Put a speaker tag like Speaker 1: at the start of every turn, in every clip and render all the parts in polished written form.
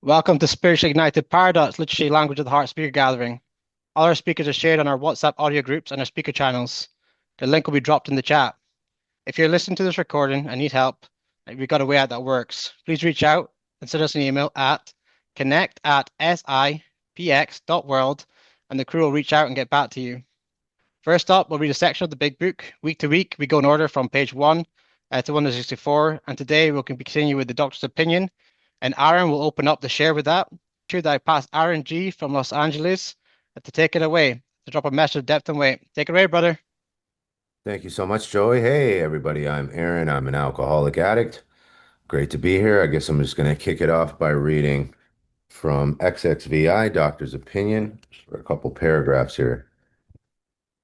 Speaker 1: Welcome to Spiritually Ignited Paradox Literary Language of the Heart Speaker Gathering. All our speakers are shared on our WhatsApp audio groups and our speaker channels. The link will be dropped in the chat. If you're listening to this recording and need help, we've got a way out that works. Please reach out and send us an email at connect@sipx.world and the crew will reach out and get back to you. First up, we'll read a section of the Big Book. Week to week, we go in order from page 1 to 164, and today we'll continue with the Doctor's Opinion, and Aaron will open up the share with that. Sure that I pass Aaron G from Los Angeles to take it away, to drop a message of depth and weight. Take it away, brother.
Speaker 2: Thank you so much, Joey. Hey, everybody, I'm Aaron. I'm an alcoholic addict. Great to be here. I guess I'm just going to kick it off by reading from XXVi, Doctor's Opinion, for a couple paragraphs here.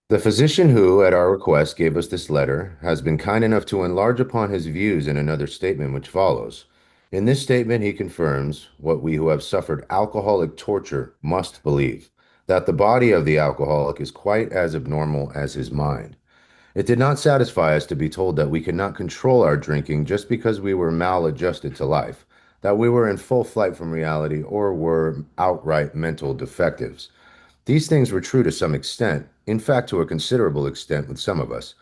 Speaker 2: The physician who, at our request, gave us this letter has been kind enough to enlarge upon his views in another statement which follows. In this statement, he confirms what we who have suffered alcoholic torture must believe, that the body of the alcoholic is quite as abnormal as his mind. It did not satisfy us to be told that we could not control our drinking just because we were maladjusted to life, that we were in full flight from reality, or were outright mental defectives. These things were true to some extent, in fact, to a considerable extent with some of us,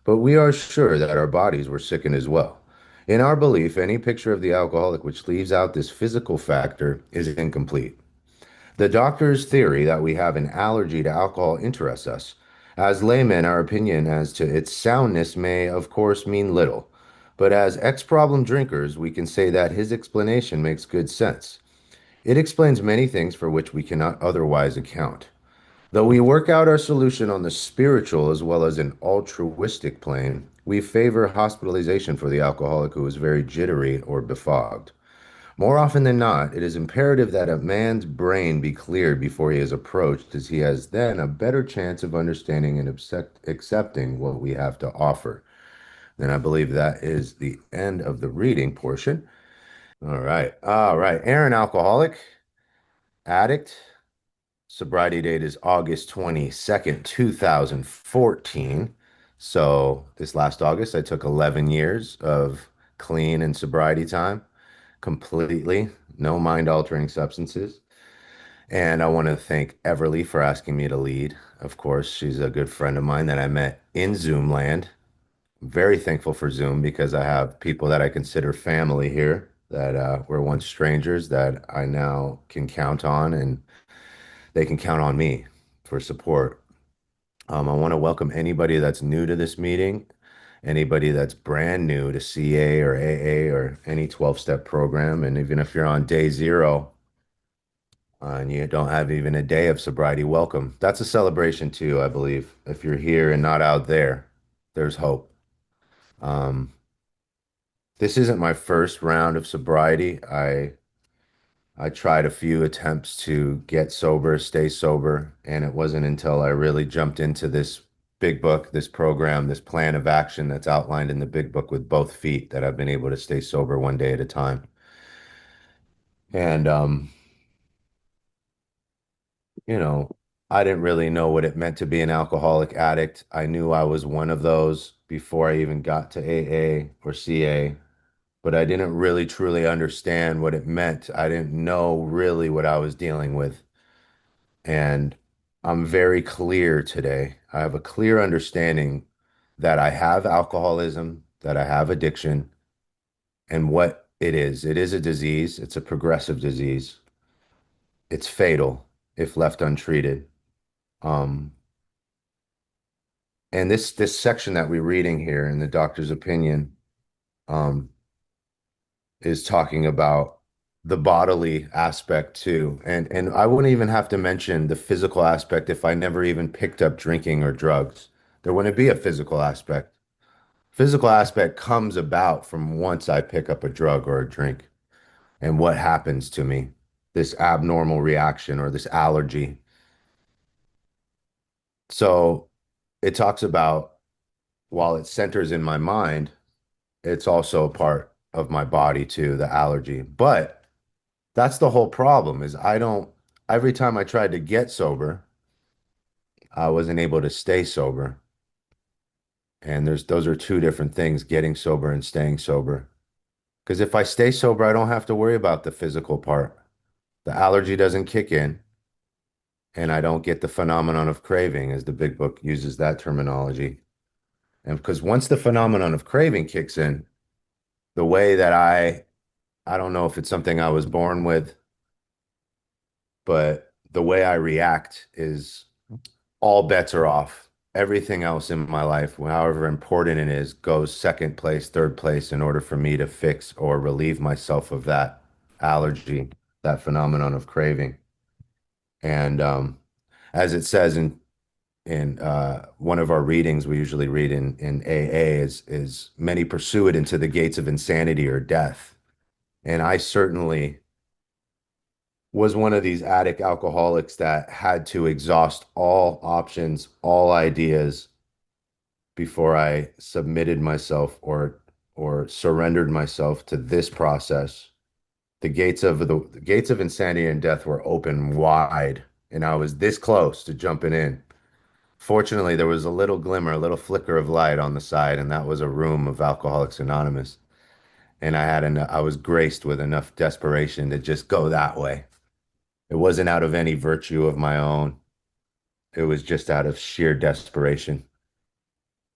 Speaker 2: but we are sure that our bodies were sickened as well. In our belief, any picture of the alcoholic which leaves out this physical factor is incomplete. The doctor's theory that we have an allergy to alcohol interests us. As laymen, our opinion as to its soundness may, of course, mean little, but as ex-problem drinkers, we can say that his explanation makes good sense. It explains many things for which we cannot otherwise account. Though we work out our solution on the spiritual as well as an altruistic plane, we favor hospitalization for the alcoholic who is very jittery or befogged. More often than not, it is imperative that a man's brain be cleared before he is approached, as he has then a better chance of understanding and accepting what we have to offer. And I believe that is the end of the reading portion. All right. All right. Aaron, alcoholic, addict. Sobriety date is August 22nd, 2014. So this last August, I took 11 years of clean and sobriety time completely, no mind-altering substances. And I want to thank Everly for asking me to lead. Of course, she's a good friend of mine that I met in Zoom land. Very thankful for Zoom because I have people that I consider family here that were once strangers that I now can count on, and they can count on me for support. I want to welcome anybody that's new to this meeting, anybody that's brand new to CA or AA or any 12-step program. And even if you're on day zero and you don't have even a day of sobriety, welcome. That's a celebration too, I believe. If you're here and not out there, there's hope. Um, this isn't my first round of sobriety. I tried a few attempts to get sober, stay sober, and it wasn't until I really jumped into this big book, this program, this plan of action that's outlined in the big book with both feet that I've been able to stay sober one day at a time. And you know, I didn't really know what it meant to be an alcoholic addict. I knew I was one of those before I even got to AA or CA, but I didn't really truly understand what it meant. I didn't know really what I was dealing with. And I'm very clear today. I have a clear understanding that I have alcoholism, that I have addiction, and what it is. It is a disease, it's a progressive disease. It's fatal if left untreated. Um, and this section that we're reading here in the doctor's opinion um, is talking about the bodily aspect too. And I wouldn't even have to mention the physical aspect if I never even picked up drinking or drugs. There wouldn't be a physical aspect. Physical aspect comes about from once I pick up a drug or a drink and what happens to me, this abnormal reaction or this allergy. So it talks about while it centers in my mind, it's also a part of my body too, the allergy. But that's the whole problem is I don't, every time I tried to get sober, I wasn't able to stay sober. And those are two different things, getting sober and staying sober. Because if I stay sober, I don't have to worry about the physical part. The allergy doesn't kick in, and I don't get the phenomenon of craving, as the big book uses that terminology. And because once the phenomenon of craving kicks in, the way that I don't know if it's something I was born with, but the way I react is all bets are off. Everything else in my life, however important it is, goes second place, third place in order for me to fix or relieve myself of that allergy, that phenomenon of craving. And as it says in one of our readings we usually read in AA is many pursue it into the gates of insanity or death. And I certainly was one of these addict alcoholics that had to exhaust all options, all ideas before I submitted myself or surrendered myself to this process. The gates of insanity and death were open wide, and I was this close to jumping in. Fortunately, there was a little glimmer, a little flicker of light on the side, and that was a room of Alcoholics Anonymous. And I was graced with enough desperation to just go that way. It wasn't out of any virtue of my own. It was just out of sheer desperation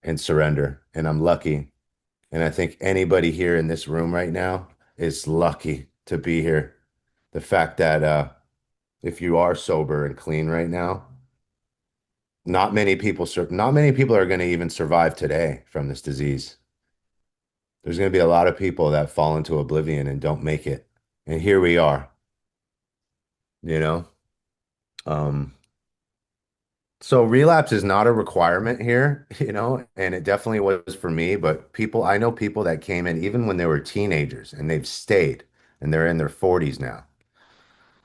Speaker 2: and surrender. And I'm lucky. And I think anybody here in this room right now is lucky to be here. The fact that if you are sober and clean right now, not many people are going to even survive today from this disease. There's going to be a lot of people that fall into oblivion and don't make it. And here we are, you know? Um, so relapse is not a requirement here, and it definitely was for me, but I know people that came in even when they were teenagers and they've stayed and they're in their 40s now.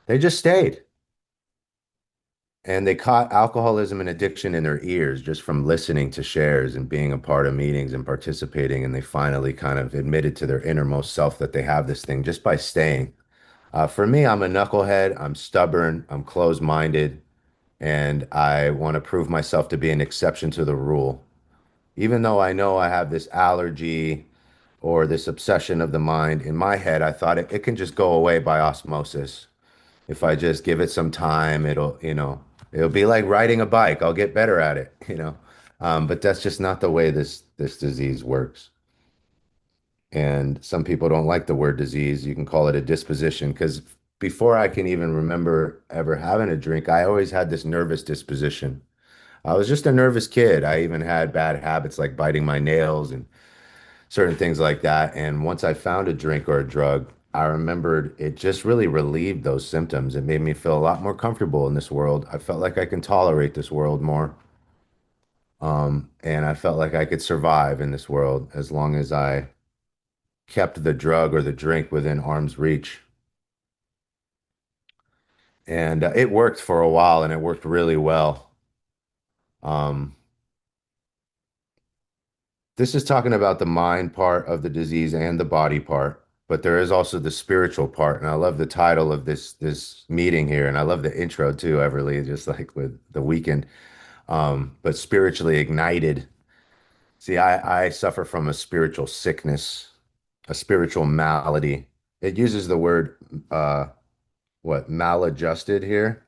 Speaker 2: They just stayed and they caught alcoholism and addiction in their ears just from listening to shares and being a part of meetings and participating. And they finally kind of admitted to their innermost self that they have this thing just by staying. For me, I'm a knucklehead. I'm stubborn. I'm closed-minded, and I want to prove myself to be an exception to the rule. Even though I know I have this allergy or this obsession of the mind in my head, I thought it can just go away by osmosis. If I just give it some time, it'll be like riding a bike. I'll get better at it. But that's just not the way this disease works. And some people don't like the word disease. You can call it a disposition because before I can even remember ever having a drink, I always had this nervous disposition. I was just a nervous kid. I even had bad habits like biting my nails and certain things like that. And once I found a drink or a drug, I remembered it just really relieved those symptoms. It made me feel a lot more comfortable in this world. I felt like I can tolerate this world more. And I felt like I could survive in this world as long as I kept the drug or the drink within arm's reach. And it worked for a while and it worked really well. Um, this is talking about the mind part of the disease and the body part, but there is also the spiritual part. And I love the title of this meeting here, and I love the intro too, Everly, just like with the weekend. But spiritually ignited. See, I suffer from a spiritual sickness, a spiritual malady. It uses the word maladjusted here.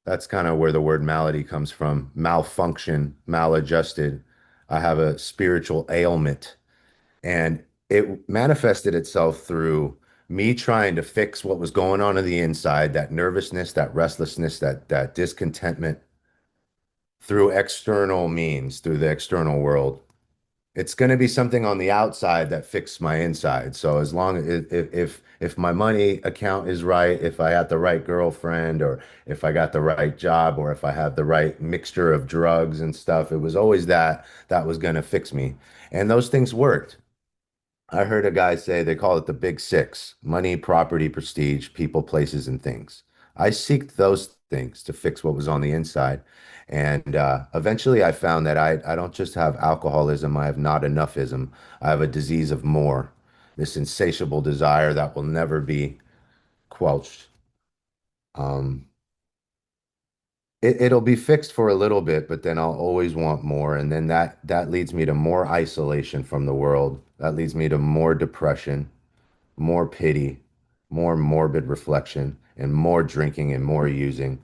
Speaker 2: That's kind of where the word malady comes from. Malfunction, maladjusted. I have a spiritual ailment. And it manifested itself through me trying to fix what was going on the inside, that nervousness, that restlessness, that discontentment through external means, through the external world. It's going to be something on the outside that fixes my inside. So as long as if my money account is right, if I have the right girlfriend, or if I got the right job, or if I have the right mixture of drugs and stuff, it was always that was going to fix me. And those things worked. I heard a guy say they call it the big six: money, property, prestige, people, places, and things. I seeked those things to fix what was on the inside. And eventually I found that I don't just have alcoholism, I have not enoughism. I have a disease of more, this insatiable desire that will never be quelched. Um, it'll be fixed for a little bit, but then I'll always want more. And then that leads me to more isolation from the world. That leads me to more depression, more pity, more morbid reflection. and more drinking and more using.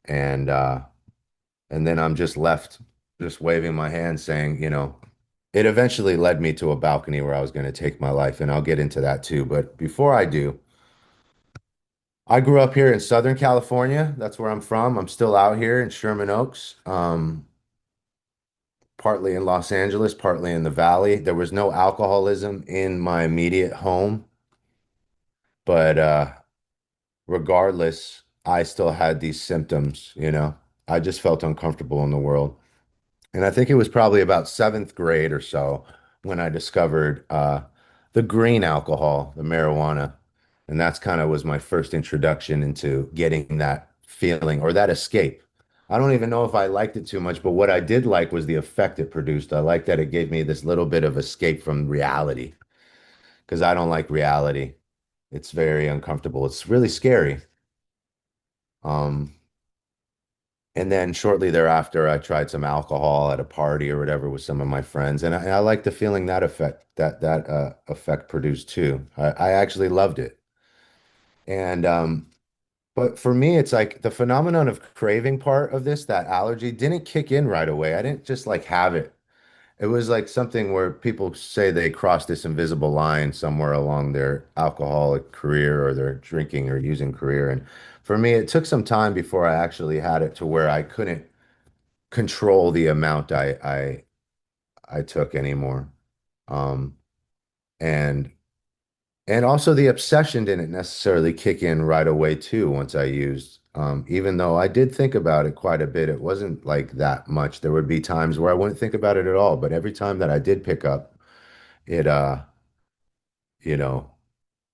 Speaker 2: And and then I'm just left just waving my hand saying, it eventually led me to a balcony where I was going to take my life, and I'll get into that too. But before I do, I grew up here in Southern California. That's where I'm from. I'm still out here in Sherman Oaks, partly in Los Angeles, partly in the Valley. There was no alcoholism in my immediate home, but regardless, I still had these symptoms. I just felt uncomfortable in the world. And I think it was probably about seventh grade or so when I discovered the green alcohol, the marijuana. And that's kind of was my first introduction into getting that feeling or that escape. I don't even know if I liked it too much, but what I did like was the effect it produced. I liked that it gave me this little bit of escape from reality because I don't like reality. It's very uncomfortable. It's really scary. Um, And then shortly thereafter, I tried some alcohol at a party or whatever with some of my friends, and I like the feeling that effect produced too. I actually loved it, and but for me, it's like the phenomenon of craving part of this, that allergy, didn't kick in right away. I didn't just like have it. It was like something where people say they crossed this invisible line somewhere along their alcoholic career or their drinking or using career, and for me, it took some time before I actually had it to where I couldn't control the amount I took anymore. Um, and and also the obsession didn't necessarily kick in right away too once I used. Even though I did think about it quite a bit, it wasn't like that much. There would be times where I wouldn't think about it at all, but every time that I did pick up, it you know,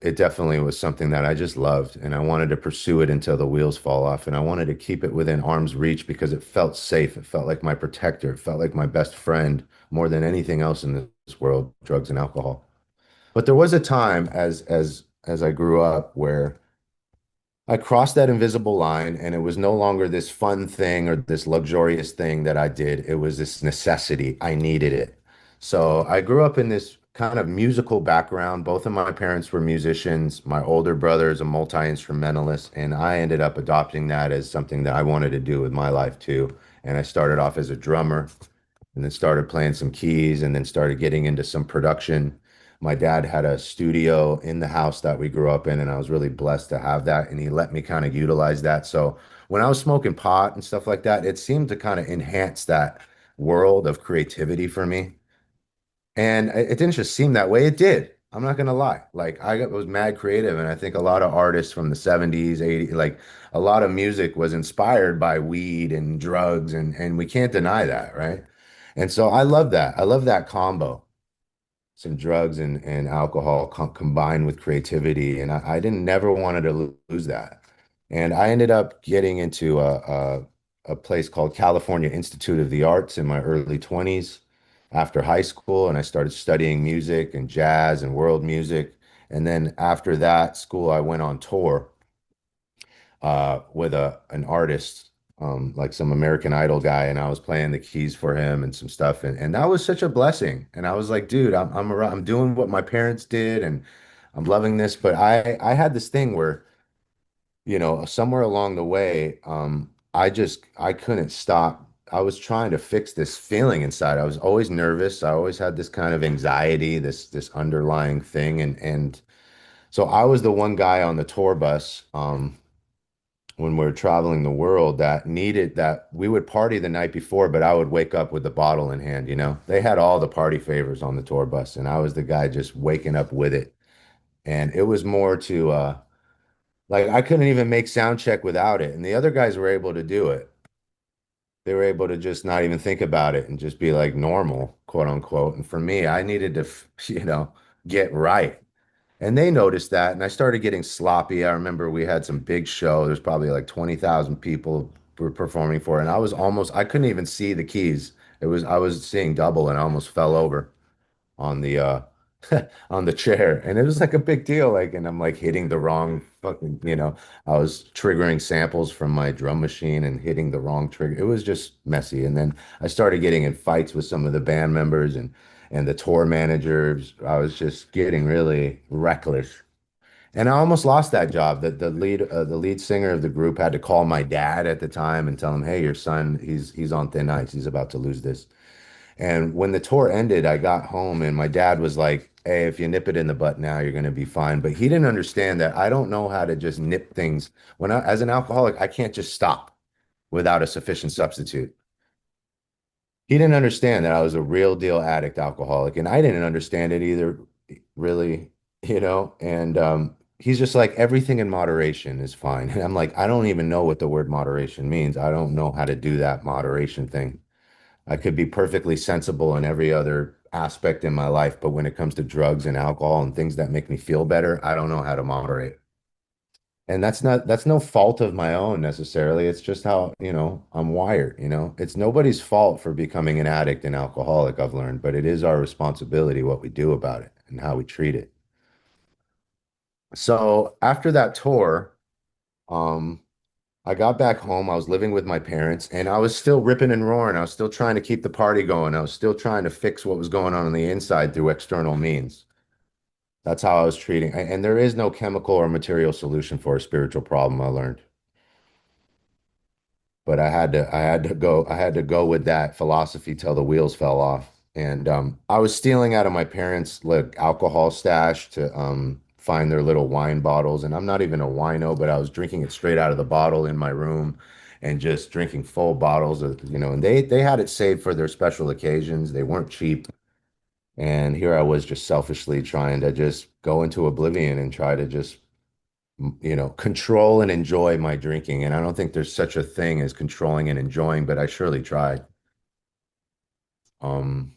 Speaker 2: it definitely was something that I just loved, and I wanted to pursue it until the wheels fall off, and I wanted to keep it within arm's reach because it felt safe. It felt like my protector. It felt like my best friend more than anything else in this world, drugs and alcohol. But there was a time as I grew up where I crossed that invisible line, and it was no longer this fun thing or this luxurious thing that I did. It was this necessity. I needed it. So I grew up in this kind of musical background. Both of my parents were musicians. My older brother is a multi-instrumentalist, and I ended up adopting that as something that I wanted to do with my life too. And I started off as a drummer and then started playing some keys and then started getting into some production. My dad had a studio in the house that we grew up in, and I was really blessed to have that. And he let me kind of utilize that. So when I was smoking pot and stuff like that, it seemed to kind of enhance that world of creativity for me. And it didn't just seem that way, it did. I'm not gonna lie. Like was mad creative, and I think a lot of artists from the 70s, 80s, like a lot of music was inspired by weed and drugs, and we can't deny that, right? And so I love that. I love that combo. Some drugs and alcohol combined with creativity, and I didn't never wanted to lose that. And I ended up getting into a place called California Institute of the Arts in my early 20s after high school, and I started studying music and jazz and world music. And then after that school, I went on tour with an artist, like some American Idol guy, and I was playing the keys for him and some stuff, and that was such a blessing. And I was like, dude, I'm doing what my parents did, and I'm loving this. But I had this thing where, somewhere along the way, I couldn't stop. I was trying to fix this feeling inside. I was always nervous. I always had this kind of anxiety, this underlying thing, and so I was the one guy on the tour bus. When we are traveling the world that needed that we would party the night before, but I would wake up with the bottle in hand. They had all the party favors on the tour bus, and I was the guy just waking up with it. And it was more to like I couldn't even make sound check without it. And the other guys were able to do it. They were able to just not even think about it and just be like normal, quote unquote. And for me, I needed to, get right. And they noticed that, and I started getting sloppy. I remember we had some big show. There's probably like 20,000 people were performing for it, and I couldn't even see the keys. I was seeing double, and I almost fell over on the on the chair, and it was like a big deal. Like, and I'm like hitting the wrong fucking. I was triggering samples from my drum machine and hitting the wrong trigger. It was just messy. And then I started getting in fights with some of the band members and the tour managers. I was just getting really reckless. And I almost lost that job. The lead singer of the group had to call my dad at the time and tell him, "Hey, your son, he's on thin ice. He's about to lose this." And when the tour ended, I got home and my dad was like, "Hey, if you nip it in the butt now, you're going to be fine." But he didn't understand that I don't know how to just nip things. As an alcoholic, I can't just stop without a sufficient substitute. He didn't understand that I was a real deal addict alcoholic, and I didn't understand it either, really, And he's just like, everything in moderation is fine. And I'm like, I don't even know what the word moderation means. I don't know how to do that moderation thing. I could be perfectly sensible in every other aspect in my life, but when it comes to drugs and alcohol and things that make me feel better, I don't know how to moderate. And that's no fault of my own necessarily. It's just how, I'm wired. It's nobody's fault for becoming an addict and alcoholic, I've learned, but it is our responsibility what we do about it and how we treat it. So after that tour, um, I got back home. I was living with my parents and I was still ripping and roaring. I was still trying to keep the party going. I was still trying to fix what was going on the inside through external means. That's how I was treating. And there is no chemical or material solution for a spiritual problem, I learned. But I had to go with that philosophy till the wheels fell off. And I was stealing out of my parents' like alcohol stash to find their little wine bottles. And I'm not even a wino, but I was drinking it straight out of the bottle in my room and just drinking full bottles of. And they had it saved for their special occasions. They weren't cheap. And here I was just selfishly trying to just go into oblivion and try to just control and enjoy my drinking. And I don't think there's such a thing as controlling and enjoying, but I surely tried. Um,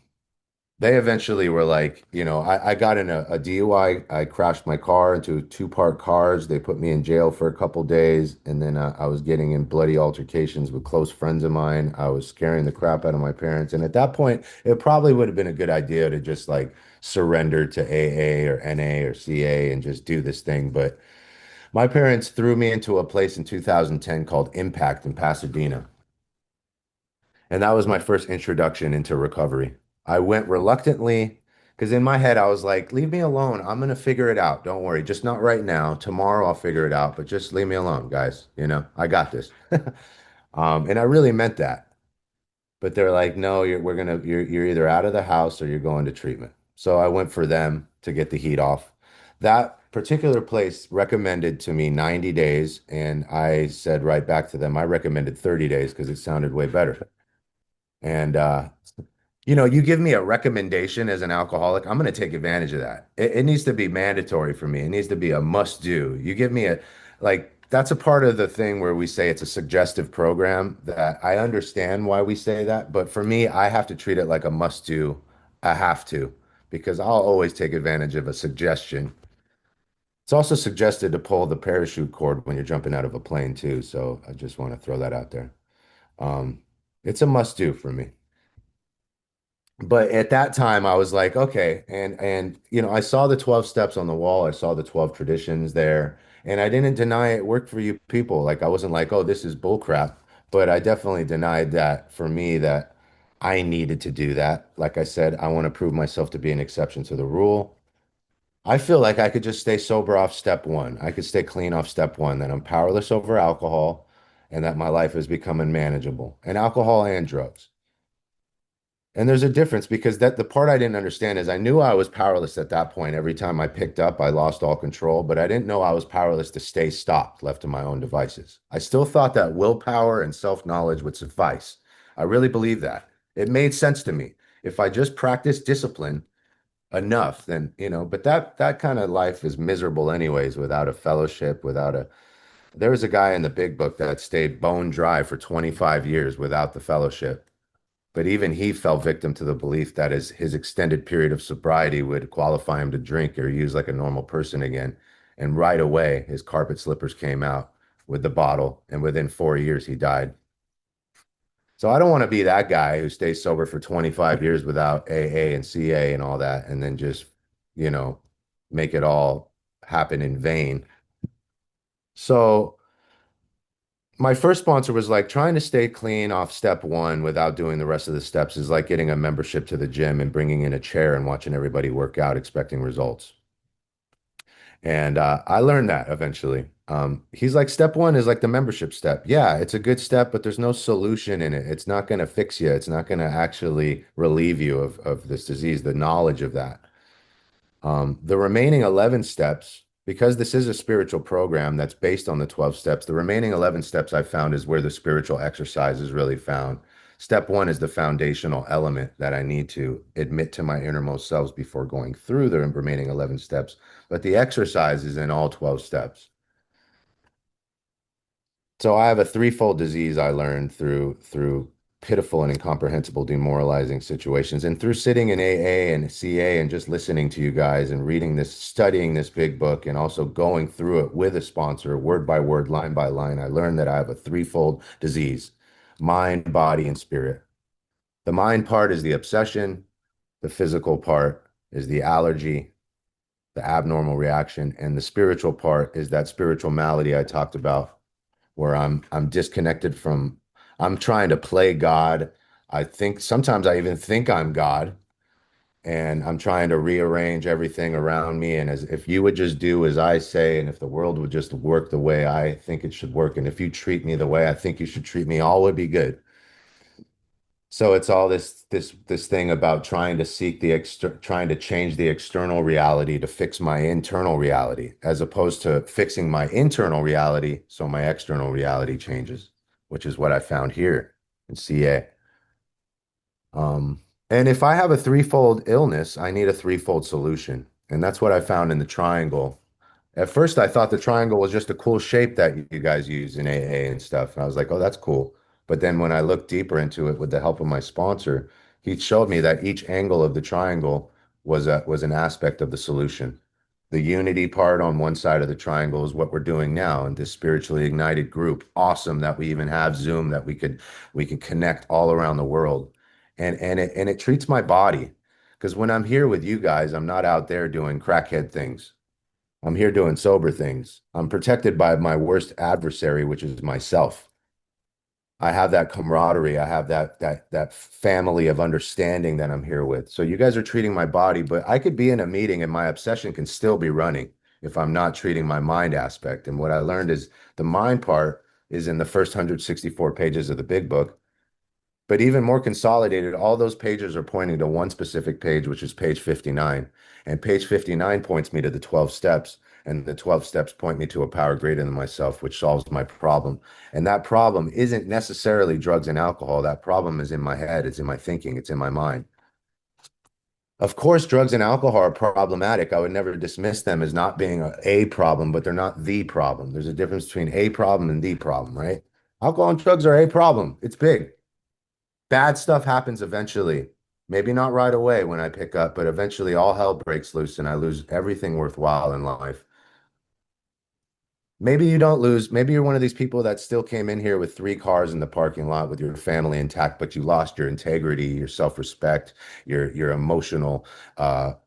Speaker 2: they eventually were like, I got in a DUI. I crashed my car into two parked cars. They put me in jail for a couple days. And then I was getting in bloody altercations with close friends of mine. I was scaring the crap out of my parents. And at that point, it probably would have been a good idea to just like surrender to AA or NA or CA and just do this thing. But my parents threw me into a place in 2010 called Impact in Pasadena. And that was my first introduction into recovery. I went reluctantly because in my head, I was like, leave me alone. I'm going to figure it out. Don't worry. Just not right now. Tomorrow, I'll figure it out, but just leave me alone, guys. I got this. And I really meant that. But they're like, no, you're either out of the house or you're going to treatment. So I went for them to get the heat off. That particular place recommended to me 90 days, and I said right back to them, I recommended 30 days because it sounded way better. And you give me a recommendation as an alcoholic, I'm going to take advantage of that. It needs to be mandatory for me. It needs to be a must do. You give me that's a part of the thing where we say it's a suggestive program that I understand why we say that. But for me, I have to treat it like a must do. I have to, because I'll always take advantage of a suggestion. It's also suggested to pull the parachute cord when you're jumping out of a plane too. So I just want to throw that out there. Um, it's a must do for me. But at that time I was like, okay, and I saw the 12 steps on the wall. I saw the 12 traditions there, and I didn't deny it worked for you people. Like I wasn't like, oh, this is bull crap, but I definitely denied that for me that I needed to do that. Like I said, I want to prove myself to be an exception to the rule. I feel like I could just stay sober off step one. I could stay clean off step one, that I'm powerless over alcohol and that my life is becoming manageable, and alcohol and drugs. And there's a difference because that the part I didn't understand is I knew I was powerless at that point. Every time I picked up, I lost all control, but I didn't know I was powerless to stay stopped, left to my own devices. I still thought that willpower and self-knowledge would suffice. I really believe that. It made sense to me. If I just practice discipline enough, then, but that kind of life is miserable anyways, without a fellowship, there was a guy in the big book that stayed bone dry for 25 years without the fellowship. But even he fell victim to the belief that his extended period of sobriety would qualify him to drink or use like a normal person again. And right away, his carpet slippers came out with the bottle, and within 4 years, he died. So I don't want to be that guy who stays sober for 25 years without AA and CA and all that, and then just, you know, make it all happen in vain. So my first sponsor was like trying to stay clean off step one without doing the rest of the steps is like getting a membership to the gym and bringing in a chair and watching everybody work out expecting results. And I learned that eventually. He's like, step one is like the membership step. Yeah, it's a good step, but there's no solution in it. It's not going to fix you. It's not going to actually relieve you of this disease, the knowledge of that. The remaining 11 steps, because this is a spiritual program that's based on the 12 steps, the remaining 11 steps I found is where the spiritual exercise is really found. Step one is the foundational element that I need to admit to my innermost selves before going through the remaining 11 steps. But the exercise is in all 12 steps. So I have a threefold disease I learned through pitiful and incomprehensible demoralizing situations and through sitting in AA and CA and just listening to you guys and reading this, studying this big book and also going through it with a sponsor, word by word, line by line. I learned that I have a threefold disease: mind, body, and spirit. The mind part is the obsession, the physical part is the allergy, the abnormal reaction, and the spiritual part is that spiritual malady I talked about where I'm disconnected from. I'm trying to play God. I think sometimes I even think I'm God, and I'm trying to rearrange everything around me. And as if you would just do as I say, and if the world would just work the way I think it should work, and if you treat me the way I think you should treat me, all would be good. So it's all this thing about trying to seek trying to change the external reality to fix my internal reality, as opposed to fixing my internal reality so my external reality changes, which is what I found here in CA. And if I have a threefold illness, I need a threefold solution. And that's what I found in the triangle. At first, I thought the triangle was just a cool shape that you guys use in AA and stuff. And I was like, oh, that's cool. But then when I looked deeper into it with the help of my sponsor, he showed me that each angle of the triangle was an aspect of the solution. The unity part on one side of the triangle is what we're doing now in this spiritually ignited group. Awesome that we even have Zoom that we can connect all around the world. And it treats my body. Because when I'm here with you guys, I'm not out there doing crackhead things. I'm here doing sober things. I'm protected by my worst adversary, which is myself. I have that camaraderie. I have that family of understanding that I'm here with. So you guys are treating my body, but I could be in a meeting and my obsession can still be running if I'm not treating my mind aspect. And what I learned is the mind part is in the first 164 pages of the big book. But even more consolidated, all those pages are pointing to one specific page, which is page 59. And page 59 points me to the 12 steps. And the 12 steps point me to a power greater than myself, which solves my problem. And that problem isn't necessarily drugs and alcohol. That problem is in my head, it's in my thinking, it's in my mind. Of course, drugs and alcohol are problematic. I would never dismiss them as not being a problem, but they're not the problem. There's a difference between a problem and the problem, right? Alcohol and drugs are a problem. It's big. Bad stuff happens eventually. Maybe not right away when I pick up, but eventually all hell breaks loose and I lose everything worthwhile in life. Maybe you don't lose. Maybe you're one of these people that still came in here with three cars in the parking lot with your family intact, but you lost your integrity, your self-respect, your emotional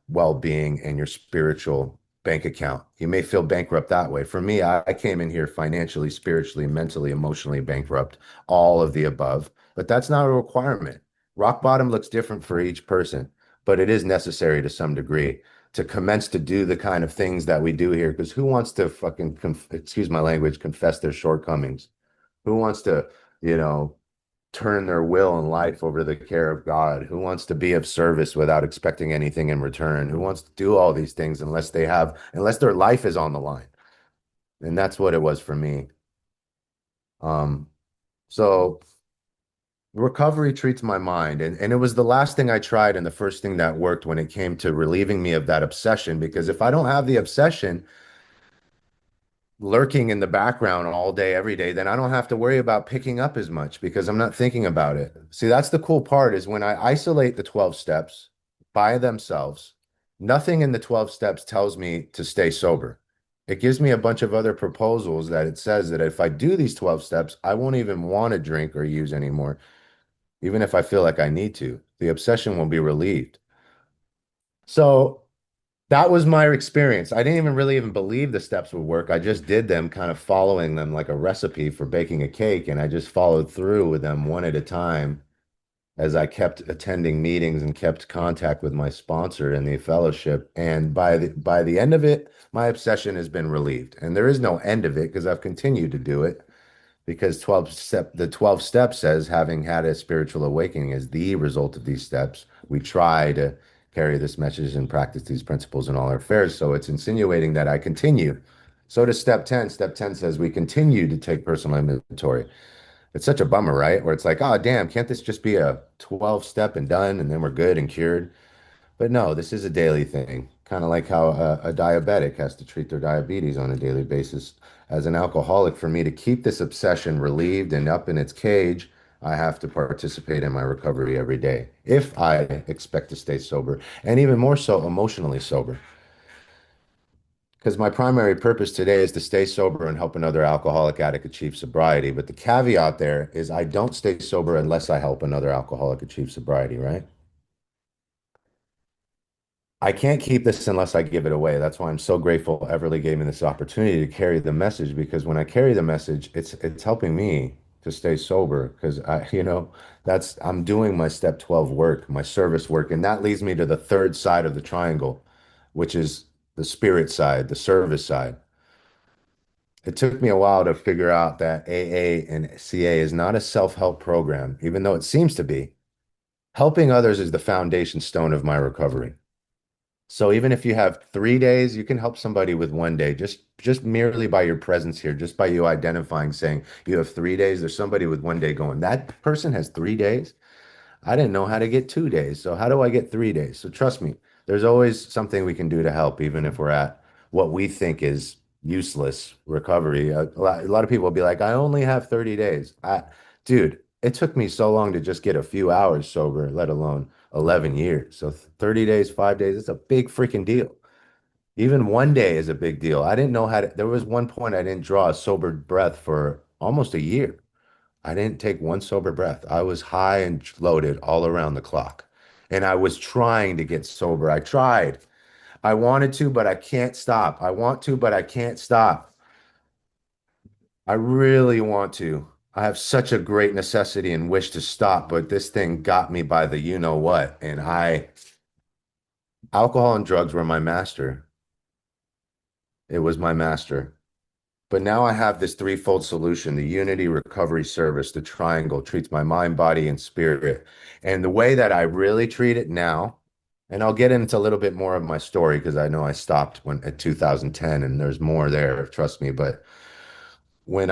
Speaker 2: well-being, and your spiritual bank account. You may feel bankrupt that way. For me, I came in here financially, spiritually, mentally, emotionally bankrupt, all of the above, but that's not a requirement. Rock bottom looks different for each person, but it is necessary to some degree to commence to do the kind of things that we do here. Because who wants to fucking, excuse my language, confess their shortcomings? Who wants to, you know, turn their will and life over to the care of God? Who wants to be of service without expecting anything in return? Who wants to do all these things unless their life is on the line? And that's what it was for me. Um, so recovery treats my mind. And it was the last thing I tried and the first thing that worked when it came to relieving me of that obsession. Because if I don't have the obsession lurking in the background all day, every day, then I don't have to worry about picking up as much because I'm not thinking about it. See, that's the cool part is when I isolate the 12 steps by themselves, nothing in the 12 steps tells me to stay sober. It gives me a bunch of other proposals that it says that if I do these 12 steps, I won't even want to drink or use anymore even if I feel like I need to. The obsession will be relieved. So that was my experience. I didn't even really even believe the steps would work. I just did them, kind of following them like a recipe for baking a cake, and I just followed through with them one at a time. as I kept attending meetings and kept contact with my sponsor in the fellowship. And by the end of it, my obsession has been relieved. And there is no end of it because I've continued to do it because the 12 steps says having had a spiritual awakening is the result of these steps. We try to carry this message and practice these principles in all our affairs. So it's insinuating that I continue. So does step 10. Step 10 says we continue to take personal inventory. It's such a bummer, right? Where it's like, oh, damn, can't this just be a 12 step and done and then we're good and cured? But no, this is a daily thing, kind of like how a diabetic has to treat their diabetes on a daily basis. As an alcoholic, for me to keep this obsession relieved and up in its cage, I have to participate in my recovery every day if I expect to stay sober, and even more so emotionally sober. Because my primary purpose today is to stay sober and help another alcoholic addict achieve sobriety. But the caveat there is I don't stay sober unless I help another alcoholic achieve sobriety, right? I can't keep this unless I give it away. That's why I'm so grateful Everly gave me this opportunity to carry the message because when I carry the message, it's helping me to stay sober because that's I'm doing my step 12 work, my service work, and that leads me to the third side of the triangle, which is the spirit side, the service side. It took me a while to figure out that AA and CA is not a self-help program, even though it seems to be. Helping others is the foundation stone of my recovery. So even if you have 3 days, you can help somebody with 1 day, just merely by your presence here, just by you identifying, saying you have 3 days. There's somebody with 1 day going, that person has 3 days. I didn't know how to get 2 days. So how do I get 3 days? So trust me, there's always something we can do to help, even if we're at what we think is useless recovery. A lot of people will be like, I only have 30 days. Dude, it took me so long to just get a few hours sober, let alone 11 years. So 30 days, 5 days, it's a big freaking deal. Even 1 day is a big deal. I didn't know how to, there was one point I didn't draw a sober breath for almost a year. I didn't take one sober breath. I was high and loaded all around the clock. And I was trying to get sober. I tried. I wanted to, but I can't stop. I want to, but I can't stop. I really want to. I have such a great necessity and wish to stop, but this thing got me by the you know what. Alcohol and drugs were my master. It was my master. But now I have this threefold solution, the Unity Recovery Service, the triangle treats my mind, body, and spirit. And the way that I really treat it now, and I'll get into a little bit more of my story because I know I stopped when at 2010 and there's more there, trust me. But when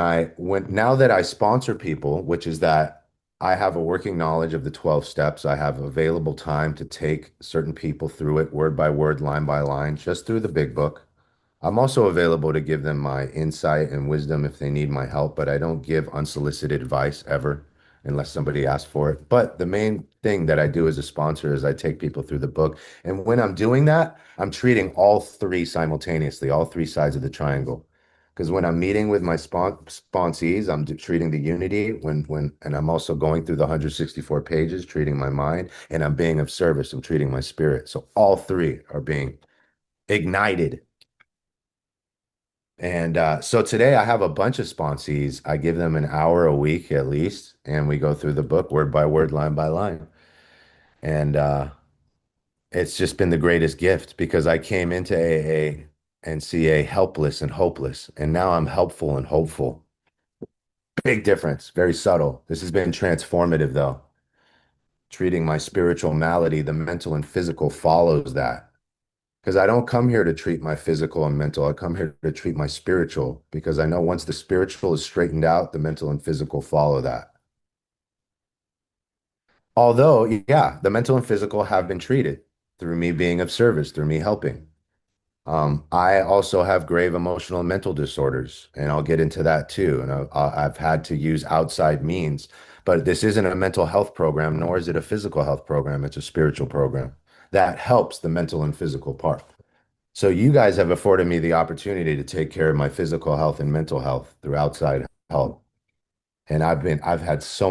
Speaker 2: now that I sponsor people, which is that I have a working knowledge of the 12 steps, I have available time to take certain people through it word by word, line by line, just through the big book. I'm also available to give them my insight and wisdom if they need my help, but I don't give unsolicited advice ever unless somebody asks for it. But the main thing that I do as a sponsor is I take people through the book. And when I'm doing that, I'm treating all three simultaneously, all three sides of the triangle. Because when I'm meeting with my sponsees, I'm treating the unity and I'm also going through the 164 pages, treating my mind, and I'm being of service. I'm treating my spirit. So all three are being ignited. And so today I have a bunch of sponsees. I give them an hour a week at least, and we go through the book word by word, line by line. And it's just been the greatest gift because I came into AA and CA helpless and hopeless, and now I'm helpful and hopeful. Big difference, very subtle. This has been transformative though. Treating my spiritual malady, the mental and physical follows that. Because I don't come here to treat my physical and mental. I come here to treat my spiritual because I know once the spiritual is straightened out, the mental and physical follow that. Although, yeah, the mental and physical have been treated through me being of service, through me helping. I also have grave emotional and mental disorders, and I'll get into that too. And I've had to use outside means, but this isn't a mental health program, nor is it a physical health program. It's a spiritual program that helps the mental and physical part. So you guys have afforded me the opportunity to take care of my physical health and mental health through outside help. And I've had so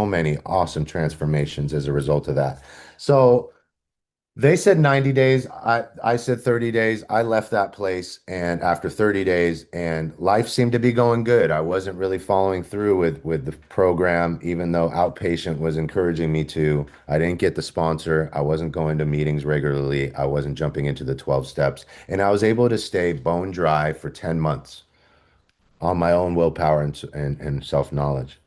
Speaker 2: many awesome transformations as a result of that. So They said 90 days. I said 30 days. I left that place and after 30 days and life seemed to be going good. I wasn't really following through with the program, even though outpatient was encouraging me to. I didn't get the sponsor. I wasn't going to meetings regularly. I wasn't jumping into the 12 steps. And I was able to stay bone dry for 10 months on my own willpower and self-knowledge.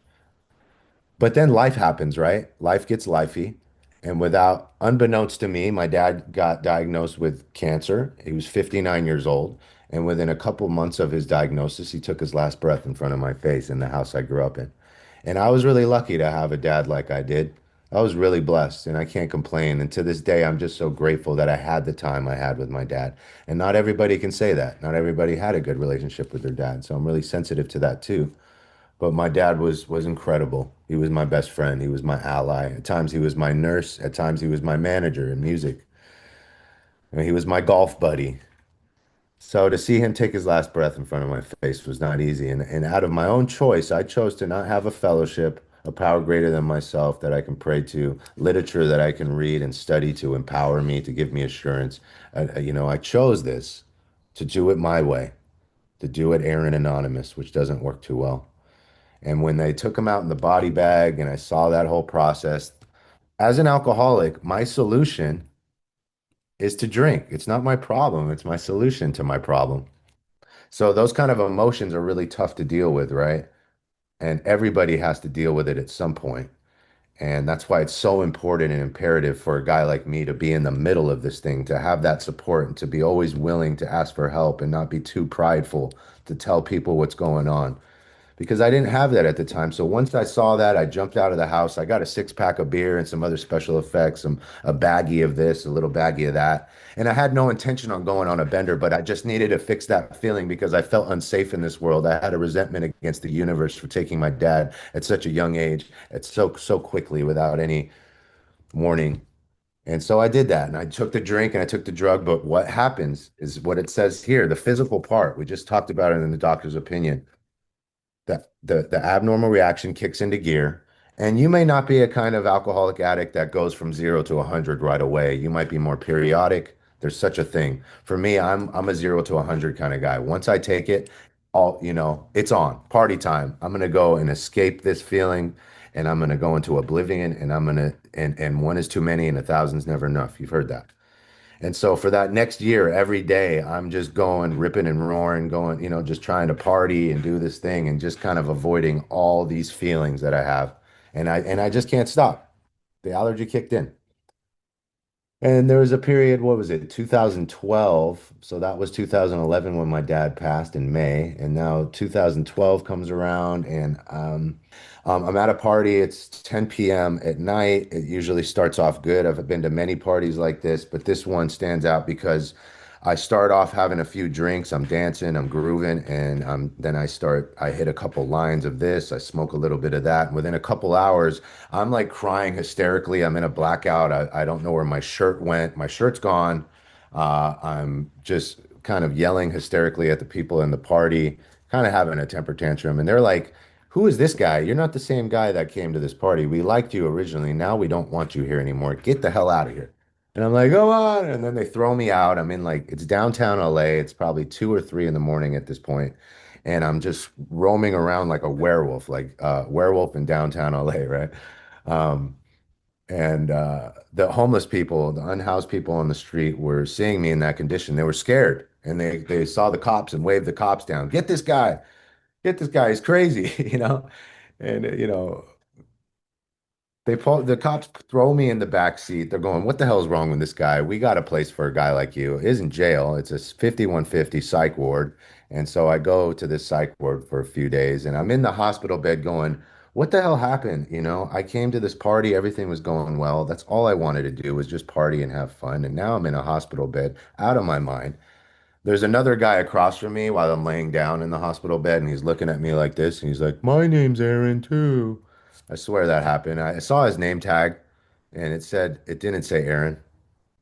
Speaker 2: But then life happens, right? Life gets lifey. And without, unbeknownst to me, my dad got diagnosed with cancer. He was 59 years old. And within a couple months of his diagnosis, he took his last breath in front of my face in the house I grew up in. And I was really lucky to have a dad like I did. I was really blessed and I can't complain. And to this day, I'm just so grateful that I had the time I had with my dad. And not everybody can say that. Not everybody had a good relationship with their dad. So I'm really sensitive to that too. But my dad was incredible. He was my best friend. He was my ally. At times he was my nurse. At times he was my manager in music. And he was my golf buddy. So to see him take his last breath in front of my face was not easy. And out of my own choice, I chose to not have a fellowship, a power greater than myself that I can pray to, literature that I can read and study to empower me, to give me assurance. I chose this to do it my way, to do it Aaron Anonymous, which doesn't work too well. And when they took him out in the body bag and I saw that whole process, as an alcoholic, my solution is to drink. It's not my problem, it's my solution to my problem. So those kind of emotions are really tough to deal with, right? And everybody has to deal with it at some point. And that's why it's so important and imperative for a guy like me to be in the middle of this thing, to have that support and to be always willing to ask for help and not be too prideful to tell people what's going on because I didn't have that at the time. So once I saw that, I jumped out of the house. I got a six pack of beer and some other special effects, some a baggie of this, a little baggie of that. And I had no intention on going on a bender, but I just needed to fix that feeling because I felt unsafe in this world. I had a resentment against the universe for taking my dad at such a young age, at so quickly without any warning. And so I did that and I took the drink and I took the drug. But what happens is what it says here, the physical part. We just talked about it in the doctor's opinion the abnormal reaction kicks into gear. And you may not be a kind of alcoholic addict that goes from 0 to 100 right away. You might be more periodic. There's such a thing. For me, I'm a 0 to 100 kind of guy. Once I take it, it's on party time. I'm gonna go and escape this feeling, and I'm gonna go into oblivion, and and one is too many, and a thousand's never enough. You've heard that. And so for that next year, every day, I'm just going, ripping and roaring, going, just trying to party and do this thing and just kind of avoiding all these feelings that I have. And I just can't stop. The allergy kicked in. And there was a period, what was it, 2012. So that was 2011 when my dad passed in May. And now 2012 comes around and I'm at a party. It's 10 p.m. at night. It usually starts off good. I've been to many parties like this, but this one stands out because I start off having a few drinks. I'm dancing, I'm grooving, and then I hit a couple lines of this. I smoke a little bit of that. And within a couple hours, I'm like crying hysterically. I'm in a blackout. I don't know where my shirt went. My shirt's gone. I'm just kind of yelling hysterically at the people in the party, kind of having a temper tantrum. And they're like, who is this guy? You're not the same guy that came to this party. We liked you originally. Now we don't want you here anymore. Get the hell out of here. And I'm like, go on. And then they throw me out. I'm in like, it's downtown LA. It's probably 2 or 3 in the morning at this point. And I'm just roaming around like a werewolf, like werewolf in downtown LA, right? Um, and the homeless people, the unhoused people on the street were seeing me in that condition. They were scared and they saw the cops and waved the cops down. Get this guy. He's crazy, And the cops throw me in the back seat. They're going, "What the hell is wrong with this guy? We got a place for a guy like you. He's in jail. It's a 5150 psych ward." And so I go to this psych ward for a few days and I'm in the hospital bed going, "What the hell happened? I came to this party, everything was going well. That's all I wanted to do was just party and have fun. And now I'm in a hospital bed, out of my mind. There's another guy across from me while I'm laying down in the hospital bed, and he's looking at me like this, and he's like, "My name's Aaron too." I swear that happened. I saw his name tag, and it didn't say Aaron.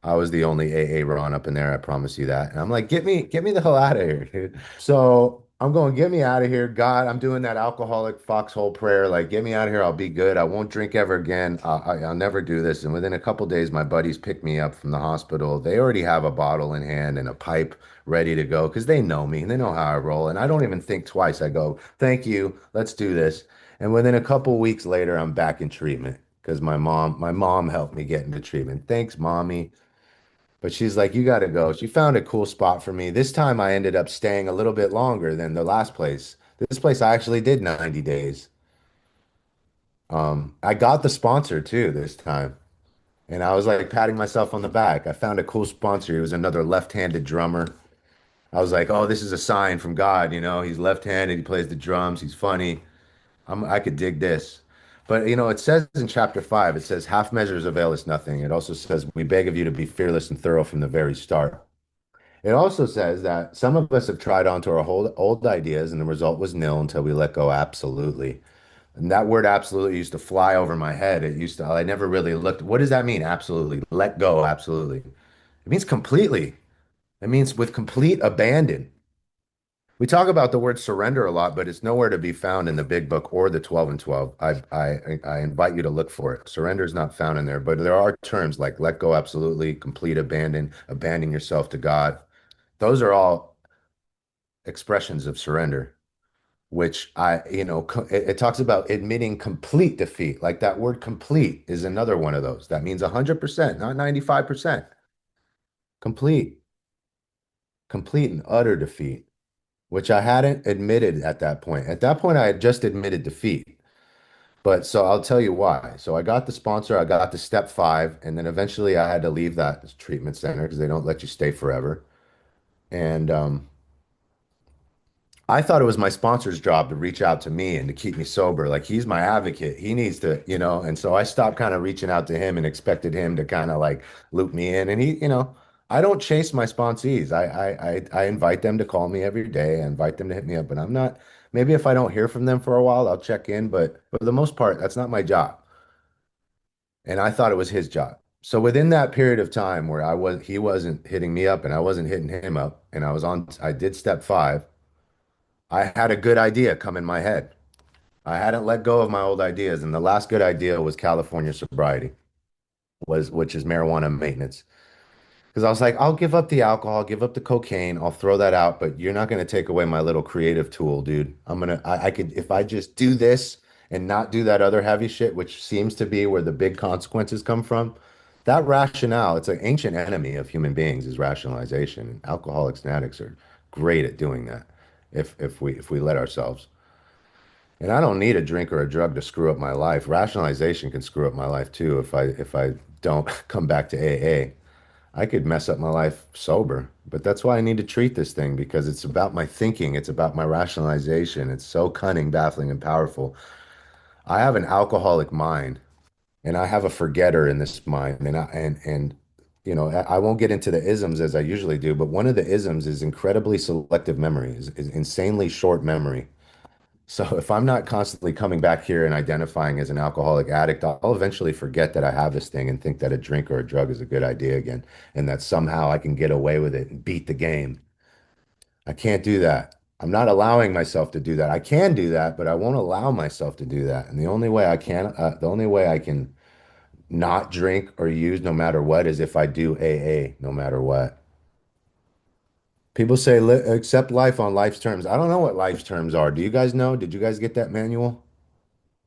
Speaker 2: I was the only AA Ron up in there, I promise you that. And I'm like, get me the hell out of here, dude. So I'm going, get me out of here. God, I'm doing that alcoholic foxhole prayer. Like, get me out of here. I'll be good. I won't drink ever again. I'll never do this. And within a couple days, my buddies picked me up from the hospital. They already have a bottle in hand and a pipe ready to go because they know me. They know how I roll. And I don't even think twice. I go, thank you. Let's do this. And within a couple weeks later, I'm back in treatment because my mom helped me get into treatment. Thanks, mommy. But she's like, you got to go. She found a cool spot for me. This time I ended up staying a little bit longer than the last place. This place I actually did 90 days. I got the sponsor too this time. And I was like patting myself on the back. I found a cool sponsor. He was another left-handed drummer. I was like, oh, this is a sign from God, you know. He's left-handed, he plays the drums, he's funny. I could dig this. But it says in chapter 5, it says, half measures avail us nothing. It also says, we beg of you to be fearless and thorough from the very start. It also says that some of us have tried onto our whole old ideas and the result was nil until we let go absolutely. And that word absolutely used to fly over my head. I never really looked. What does that mean? Absolutely. Let go, absolutely. It means completely. It means with complete abandon. We talk about the word surrender a lot, but it's nowhere to be found in the big book or the 12 and 12. I invite you to look for it. Surrender is not found in there, but there are terms like let go absolutely, complete abandon, abandon yourself to God. Those are all expressions of surrender, which it talks about admitting complete defeat. Like that word complete is another one of those. That means 100%, not 95%. Complete, complete and utter defeat, which I hadn't admitted at that point. At that point, I had just admitted defeat. But so I'll tell you why. So I got the sponsor, I got the step 5, and then eventually I had to leave that treatment center because they don't let you stay forever. And I thought it was my sponsor's job to reach out to me and to keep me sober. Like he's my advocate. He needs to. And so I stopped kind of reaching out to him and expected him to kind of like loop me in. And I don't chase my sponsees. I invite them to call me every day. I invite them to hit me up, but I'm not, maybe if I don't hear from them for a while, I'll check in. But for the most part, that's not my job. And I thought it was his job. So within that period of time where he wasn't hitting me up and I wasn't hitting him up, and I did step 5. I had a good idea come in my head. I hadn't let go of my old ideas, and the last good idea was California sobriety, which is marijuana maintenance. Because I was like, I'll give up the alcohol, give up the cocaine, I'll throw that out, but you're not going to take away my little creative tool, dude. I could, if I just do this and not do that other heavy shit, which seems to be where the big consequences come from. That rationale, it's an ancient enemy of human beings, is rationalization. And alcoholics and addicts are great at doing that if we let ourselves. And I don't need a drink or a drug to screw up my life. Rationalization can screw up my life too if I don't come back to AA. I could mess up my life sober, but that's why I need to treat this thing because it's about my thinking, it's about my rationalization. It's so cunning, baffling, and powerful. I have an alcoholic mind and I have a forgetter in this mind. I won't get into the isms as I usually do, but one of the isms is incredibly selective memory, is insanely short memory. So if I'm not constantly coming back here and identifying as an alcoholic addict, I'll eventually forget that I have this thing and think that a drink or a drug is a good idea again, and that somehow I can get away with it and beat the game. I can't do that. I'm not allowing myself to do that. I can do that, but I won't allow myself to do that. And the only way I can not drink or use no matter what is if I do AA no matter what. People say accept life on life's terms. I don't know what life's terms are. Do you guys know? Did you guys get that manual?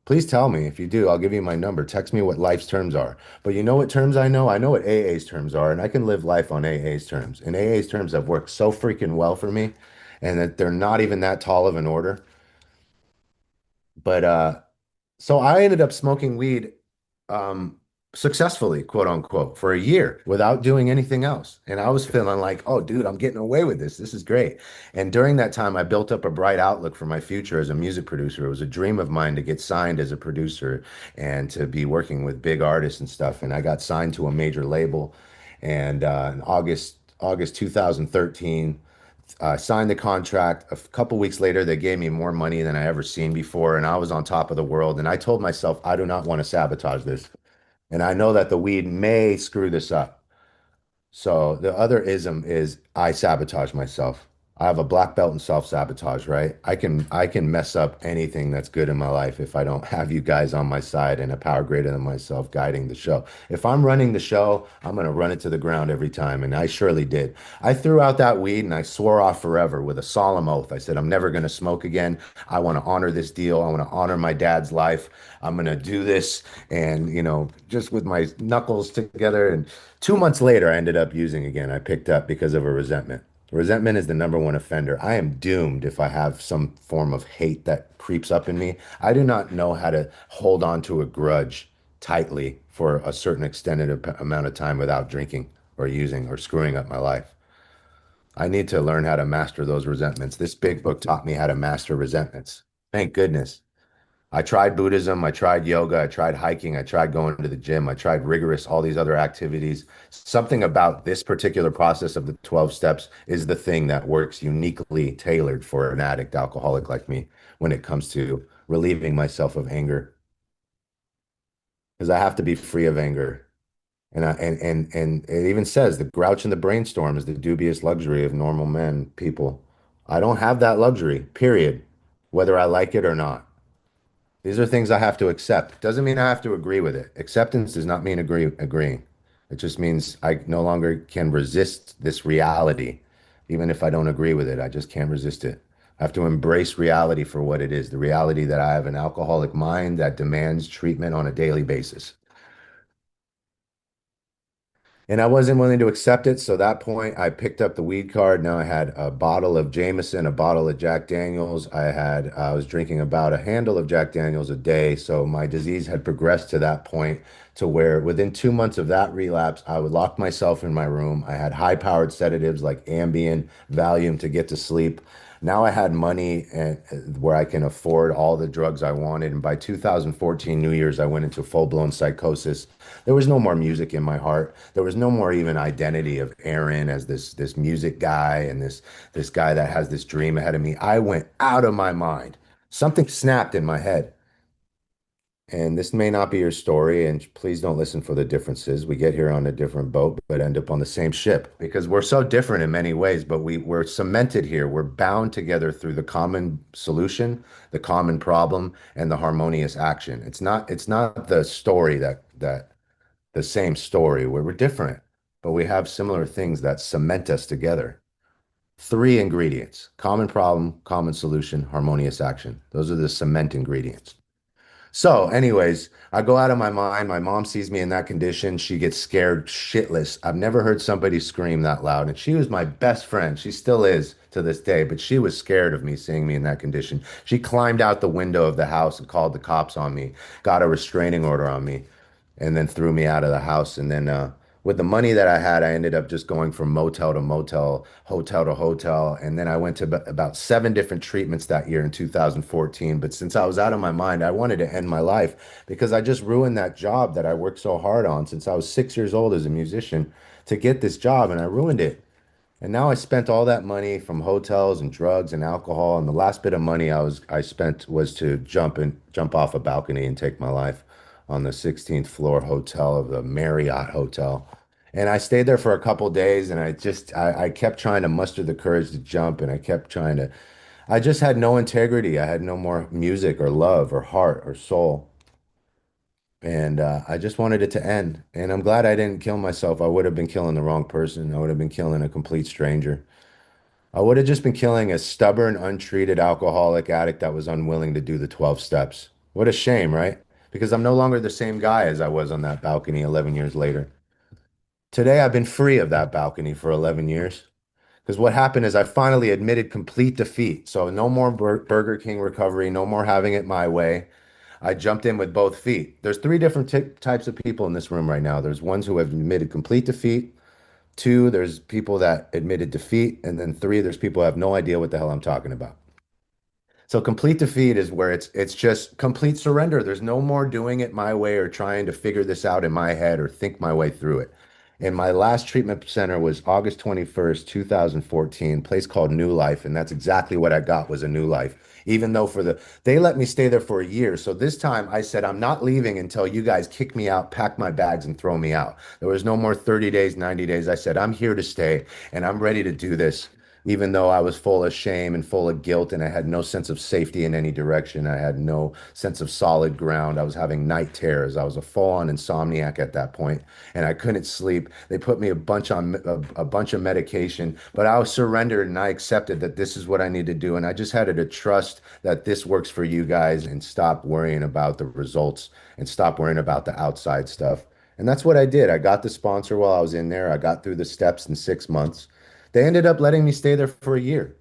Speaker 2: Please tell me. If you do, I'll give you my number. Text me what life's terms are. But you know what terms I know? I know what AA's terms are, and I can live life on AA's terms. And AA's terms have worked so freaking well for me, and that they're not even that tall of an order. But so I ended up smoking weed um, successfully, quote unquote, for a year without doing anything else. And I was feeling like, oh, dude, I'm getting away with this. This is great. And during that time, I built up a bright outlook for my future as a music producer. It was a dream of mine to get signed as a producer and to be working with big artists and stuff. And I got signed to a major label. And in August 2013. Signed the contract. A couple weeks later, they gave me more money than I ever seen before, and I was on top of the world. And I told myself, I do not want to sabotage this. And I know that the weed may screw this up. So the other ism is I sabotage myself. I have a black belt in self-sabotage, right? I can mess up anything that's good in my life if I don't have you guys on my side and a power greater than myself guiding the show. If I'm running the show, I'm gonna run it to the ground every time, and I surely did. I threw out that weed and I swore off forever with a solemn oath. I said, I'm never gonna smoke again. I want to honor this deal. I want to honor my dad's life. I'm gonna do this, and just with my knuckles together. And 2 months later, I ended up using again. I picked up because of a resentment. Resentment is the number one offender. I am doomed if I have some form of hate that creeps up in me. I do not know how to hold on to a grudge tightly for a certain extended amount of time without drinking or using or screwing up my life. I need to learn how to master those resentments. This big book taught me how to master resentments. Thank goodness. I tried Buddhism, I tried yoga, I tried hiking, I tried going to the gym, I tried rigorous, all these other activities. Something about this particular process of the 12 steps is the thing that works uniquely tailored for an addict alcoholic like me when it comes to relieving myself of anger. Because I have to be free of anger. And it even says the grouch and the brainstorm is the dubious luxury of normal men, people. I don't have that luxury, period, whether I like it or not. These are things I have to accept. Doesn't mean I have to agree with it. Acceptance does not mean agreeing. It just means I no longer can resist this reality. Even if I don't agree with it, I just can't resist it. I have to embrace reality for what it is, the reality that I have an alcoholic mind that demands treatment on a daily basis. And I wasn't willing to accept it. So at that point, I picked up the weed card. Now I had a bottle of Jameson, a bottle of Jack Daniels. I was drinking about a handle of Jack Daniels a day. So my disease had progressed to that point to where within 2 months of that relapse, I would lock myself in my room. I had high-powered sedatives like Ambien, Valium to get to sleep. Now I had money and where I can afford all the drugs I wanted. And by 2014 New Year's, I went into full-blown psychosis. There was no more music in my heart. There was no more even identity of Aaron as this music guy and this guy that has this dream ahead of me. I went out of my mind. Something snapped in my head. And this may not be your story, and please don't listen for the differences. We get here on a different boat, but end up on the same ship because we're so different in many ways, but we're cemented here. We're bound together through the common solution, the common problem, and the harmonious action. It's not the story that the same story where we're different, but we have similar things that cement us together. Three ingredients: common problem, common solution, harmonious action. Those are the cement ingredients. So, anyways, I go out of my mind. My mom sees me in that condition. She gets scared shitless. I've never heard somebody scream that loud. And she was my best friend. She still is to this day, but she was scared of me seeing me in that condition. She climbed out the window of the house and called the cops on me, got a restraining order on me, and then threw me out of the house. And then with the money that I had, I ended up just going from motel to motel, hotel to hotel. And then I went to about seven different treatments that year in 2014. But since I was out of my mind, I wanted to end my life because I just ruined that job that I worked so hard on since I was 6 years old as a musician to get this job, and I ruined it. And now I spent all that money from hotels and drugs and alcohol, and the last bit of money I spent was to jump off a balcony and take my life on the 16th floor hotel of the Marriott Hotel. And I stayed there for a couple days, and I kept trying to muster the courage to jump, and I kept trying to. I just had no integrity. I had no more music or love or heart or soul. And I just wanted it to end. And I'm glad I didn't kill myself. I would have been killing the wrong person. I would have been killing a complete stranger. I would have just been killing a stubborn, untreated alcoholic addict that was unwilling to do the 12 steps. What a shame, right? Because I'm no longer the same guy as I was on that balcony 11 years later. Today, I've been free of that balcony for 11 years. Because what happened is I finally admitted complete defeat. So no more Burger King recovery, no more having it my way. I jumped in with both feet. There's three different types of people in this room right now. There's ones who have admitted complete defeat. Two, there's people that admitted defeat. And then three, there's people who have no idea what the hell I'm talking about. So complete defeat is where it's just complete surrender. There's no more doing it my way or trying to figure this out in my head or think my way through it. And my last treatment center was August 21st, 2014, place called New Life, and that's exactly what I got was a new life. Even though they let me stay there for a year. So this time I said I'm not leaving until you guys kick me out, pack my bags and throw me out. There was no more 30 days, 90 days. I said I'm here to stay and I'm ready to do this even though I was full of shame and full of guilt and I had no sense of safety in any direction. I had no sense of solid ground. I was having night terrors. I was a full-on insomniac at that point, and I couldn't sleep. They put me a bunch of medication, but I surrendered and I accepted that this is what I need to do. And I just had to trust that this works for you guys and stop worrying about the results and stop worrying about the outside stuff. And that's what I did. I got the sponsor while I was in there. I got through the steps in 6 months. They ended up letting me stay there for a year.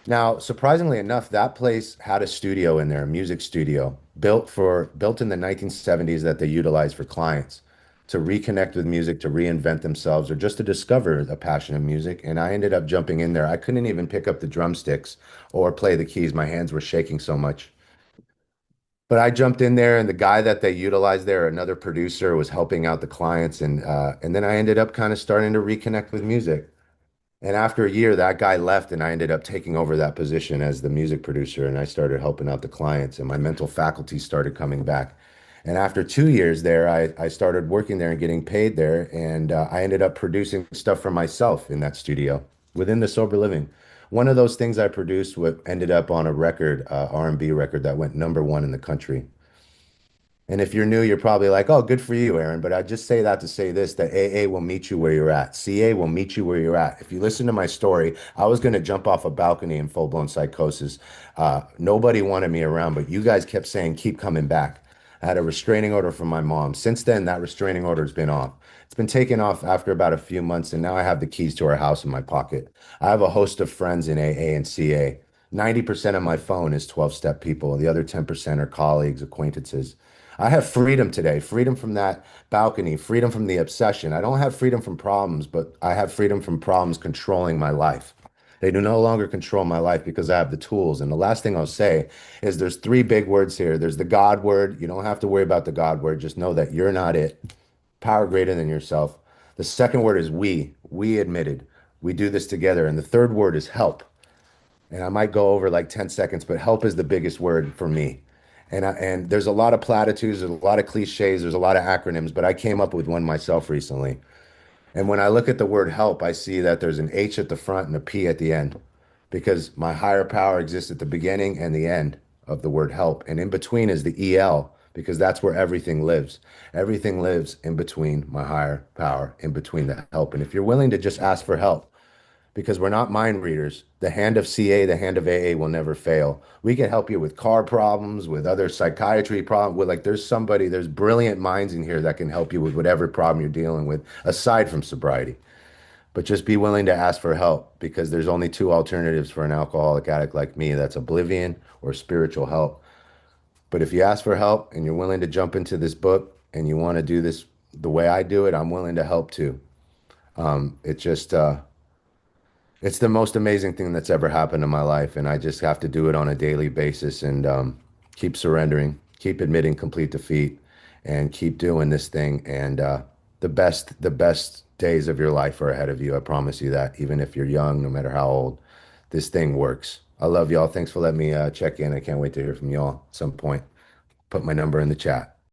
Speaker 2: Now, surprisingly enough, that place had a studio in there, a music studio, built in the 1970s that they utilized for clients to reconnect with music, to reinvent themselves, or just to discover a passion of music. And I ended up jumping in there. I couldn't even pick up the drumsticks or play the keys. My hands were shaking so much. But I jumped in there, and the guy that they utilized there, another producer, was helping out the clients, and then I ended up kind of starting to reconnect with music. And after a year, that guy left, and I ended up taking over that position as the music producer, and I started helping out the clients, and my mental faculty started coming back. And after 2 years there, I started working there and getting paid there, and I ended up producing stuff for myself in that studio within the sober living. One of those things I produced what ended up on a record, R&B record that went #1 in the country. And if you're new, you're probably like, oh, good for you, Aaron. But I just say that to say this, that AA will meet you where you're at. CA will meet you where you're at. If you listen to my story, I was going to jump off a balcony in full-blown psychosis. Nobody wanted me around, but you guys kept saying, keep coming back. I had a restraining order from my mom. Since then, that restraining order has been off. It's been taken off after about a few months, and now I have the keys to our house in my pocket. I have a host of friends in AA and CA. 90% of my phone is 12-step people. The other 10% are colleagues, acquaintances. I have freedom today, freedom from that balcony, freedom from the obsession. I don't have freedom from problems, but I have freedom from problems controlling my life. They do no longer control my life because I have the tools. And the last thing I'll say is there's three big words here. There's the God word. You don't have to worry about the God word. Just know that you're not it. Power greater than yourself. The second word is we. We admitted. We do this together. And the third word is help. And I might go over like 10 seconds, but help is the biggest word for me. And there's a lot of platitudes, there's a lot of cliches, there's a lot of acronyms, but I came up with one myself recently. And when I look at the word help, I see that there's an H at the front and a P at the end because my higher power exists at the beginning and the end of the word help. And in between is the EL because that's where everything lives. Everything lives in between my higher power, in between the help. And if you're willing to just ask for help, because we're not mind readers. The hand of CA, the hand of AA will never fail. We can help you with car problems, with other psychiatry problems. With like, there's brilliant minds in here that can help you with whatever problem you're dealing with, aside from sobriety. But just be willing to ask for help because there's only two alternatives for an alcoholic addict like me. That's oblivion or spiritual help. But if you ask for help and you're willing to jump into this book and you want to do this the way I do it, I'm willing to help too. It just, it's the most amazing thing that's ever happened in my life, and I just have to do it on a daily basis and keep surrendering, keep admitting complete defeat, and keep doing this thing. And the best days of your life are ahead of you. I promise you that. Even if you're young, no matter how old, this thing works. I love y'all. Thanks for letting me check in. I can't wait to hear from y'all at some point. Put my number in the chat.